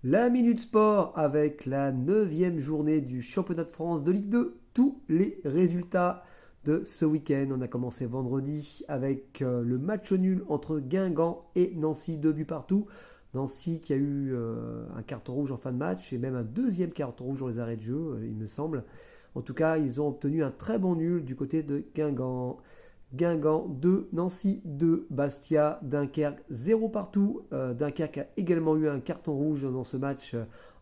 La Minute Sport avec la 9e journée du championnat de France de Ligue 2. Tous les résultats de ce week-end. On a commencé vendredi avec le match nul entre Guingamp et Nancy, 2 buts partout. Nancy qui a eu un carton rouge en fin de match et même un deuxième carton rouge dans les arrêts de jeu, il me semble. En tout cas, ils ont obtenu un très bon nul du côté de Guingamp. Guingamp 2, Nancy 2, Bastia, Dunkerque 0 partout. Dunkerque a également eu un carton rouge dans ce match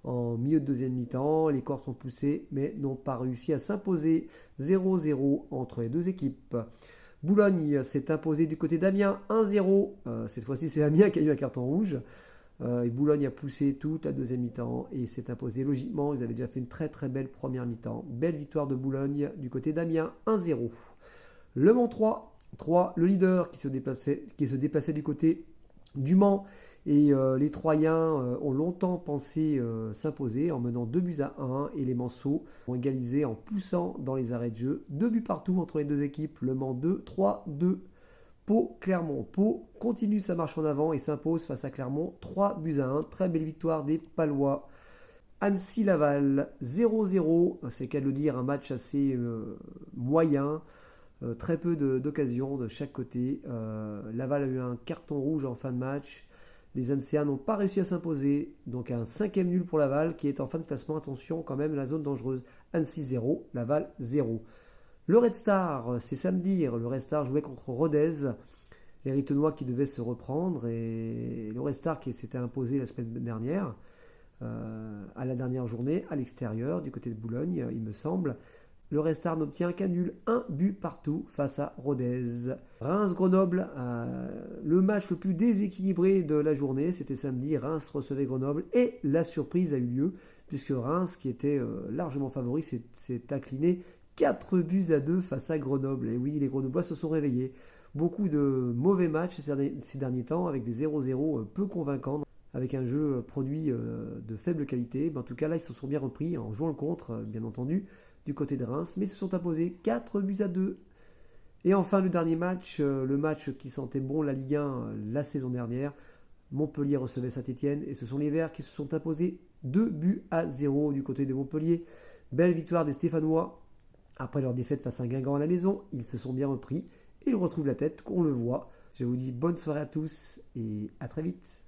en milieu de deuxième mi-temps. Les Corses ont poussé mais n'ont pas réussi à s'imposer 0-0 entre les deux équipes. Boulogne s'est imposé du côté d'Amiens 1-0. Cette fois-ci, c'est Amiens qui a eu un carton rouge. Et Boulogne a poussé toute la deuxième mi-temps et s'est imposé logiquement. Ils avaient déjà fait une très très belle première mi-temps. Belle victoire de Boulogne du côté d'Amiens 1-0. Le Mans 3, le leader qui se déplaçait du côté du Mans. Et les Troyens ont longtemps pensé s'imposer en menant 2-1. Et les Manceaux ont égalisé en poussant dans les arrêts de jeu. 2 buts partout entre les deux équipes. Le Mans 2, 3-2. Pau, Clermont. Pau continue sa marche en avant et s'impose face à Clermont 3-1. Très belle victoire des Palois. Annecy-Laval 0-0. C'est qu'à le dire, un match assez moyen. Très peu d'occasions de chaque côté. Laval a eu un carton rouge en fin de match. Les Annéciens n'ont pas réussi à s'imposer. Donc un 5e nul pour Laval qui est en fin de classement. Attention quand même, la zone dangereuse. Annecy 0, Laval 0. Le Red Star, c'est samedi. Le Red Star jouait contre Rodez. Les Ritenois qui devaient se reprendre. Et le Red Star qui s'était imposé la semaine dernière. À la dernière journée, à l'extérieur, du côté de Boulogne, il me semble. Le Red Star n'obtient qu'un nul, un but partout face à Rodez. Reims-Grenoble, le match le plus déséquilibré de la journée, c'était samedi. Reims recevait Grenoble et la surprise a eu lieu puisque Reims, qui était largement favori, s'est incliné 4-2 face à Grenoble. Et oui, les Grenoblois se sont réveillés. Beaucoup de mauvais matchs ces derniers temps avec des 0-0 peu convaincants, avec un jeu produit de faible qualité. Mais en tout cas, là, ils se sont bien repris en jouant le contre, bien entendu, du côté de Reims, mais se sont imposés 4-2. Et enfin, le dernier match, le match qui sentait bon la Ligue 1 la saison dernière. Montpellier recevait Saint-Etienne et ce sont les Verts qui se sont imposés 2-0 du côté de Montpellier. Belle victoire des Stéphanois. Après leur défaite face à Guingamp à la maison, ils se sont bien repris et ils retrouvent la tête, qu'on le voit. Je vous dis bonne soirée à tous et à très vite.